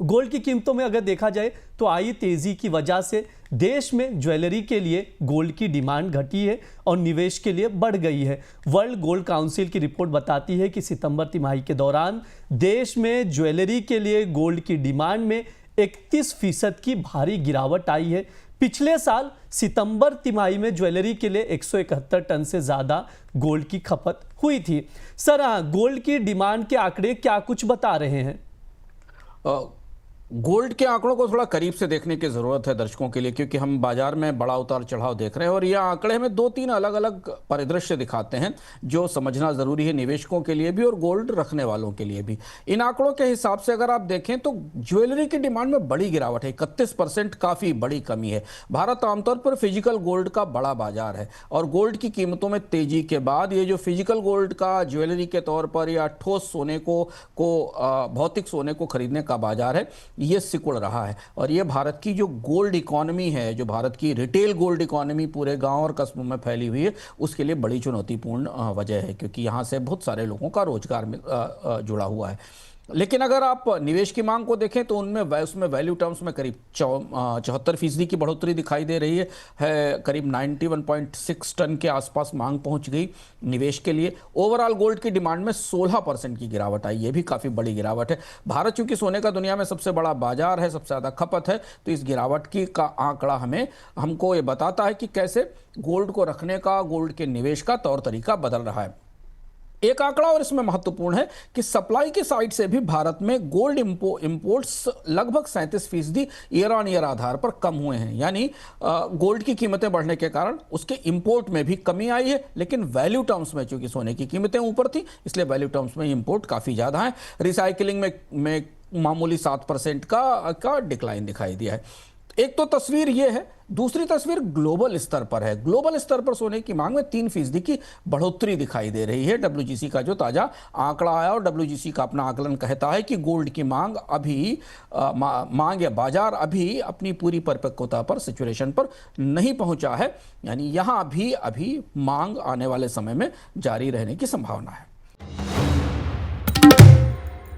Gold की कीमतों में अगर देखा जाए तो आई तेजी की वजह से देश में ज्वेलरी के लिए गोल्ड की डिमांड घटी है और निवेश के लिए बढ़ गई है। वर्ल्ड गोल्ड काउंसिल की रिपोर्ट बताती है कि सितंबर तिमाही के दौरान देश में ज्वेलरी के लिए गोल्ड की डिमांड में 31% की भारी गिरावट आई है। पिछले साल सितंबर तिमाही में ज्वेलरी के लिए 171 टन से ज्यादा गोल्ड की खपत हुई थी। सर, गोल्ड की डिमांड के आंकड़े क्या कुछ बता रहे हैं? गोल्ड के आंकड़ों को थोड़ा करीब से देखने की जरूरत है दर्शकों के लिए, क्योंकि हम बाजार में बड़ा उतार चढ़ाव देख रहे हैं और ये आंकड़े हमें 2-3 अलग अलग परिदृश्य दिखाते हैं जो समझना जरूरी है निवेशकों के लिए भी और गोल्ड रखने वालों के लिए भी। इन आंकड़ों के हिसाब से अगर आप देखें तो ज्वेलरी की डिमांड में बड़ी गिरावट है, 31% काफी बड़ी कमी है। भारत आमतौर पर फिजिकल गोल्ड का बड़ा बाजार है और गोल्ड की कीमतों में तेजी के बाद ये जो फिजिकल गोल्ड का ज्वेलरी के तौर पर या ठोस सोने को भौतिक सोने को खरीदने का बाजार है, ये सिकुड़ रहा है। और ये भारत की जो गोल्ड इकोनॉमी है, जो भारत की रिटेल गोल्ड इकोनॉमी पूरे गांव और कस्बों में फैली हुई है, उसके लिए बड़ी चुनौतीपूर्ण वजह है, क्योंकि यहां से बहुत सारे लोगों का रोजगार जुड़ा हुआ है। लेकिन अगर आप निवेश की मांग को देखें तो उसमें वैल्यू टर्म्स में करीब 74% की बढ़ोतरी दिखाई दे रही है। करीब 91.6 टन के आसपास मांग पहुंच गई निवेश के लिए। ओवरऑल गोल्ड की डिमांड में 16% की गिरावट आई, ये भी काफ़ी बड़ी गिरावट है। भारत चूंकि सोने का दुनिया में सबसे बड़ा बाजार है, सबसे ज़्यादा खपत है, तो इस गिरावट का आंकड़ा हमको ये बताता है कि कैसे गोल्ड को रखने का, गोल्ड के निवेश का तौर तरीका बदल रहा है। एक आंकड़ा और इसमें महत्वपूर्ण है कि सप्लाई की साइड से भी भारत में गोल्ड इंपोर्ट्स लगभग 37% ईयर ऑन ईयर आधार पर कम हुए हैं। यानी गोल्ड की कीमतें बढ़ने के कारण उसके इंपोर्ट में भी कमी आई है, लेकिन वैल्यू टर्म्स में चूंकि सोने की कीमतें ऊपर थी इसलिए वैल्यू टर्म्स में इंपोर्ट काफी ज्यादा है। रिसाइकलिंग में मामूली 7% का डिक्लाइन दिखाई दिया है। एक तो तस्वीर ये है, दूसरी तस्वीर ग्लोबल स्तर पर है। ग्लोबल स्तर पर सोने की मांग में 3% की बढ़ोतरी दिखाई दे रही है। WGC का जो ताजा आंकड़ा आया और WGC का अपना आकलन कहता है कि गोल्ड की मांग मांग या बाजार अभी अपनी पूरी परिपक्वता पर, सैचुरेशन पर नहीं पहुंचा है। यानी यहां भी अभी मांग आने वाले समय में जारी रहने की संभावना है।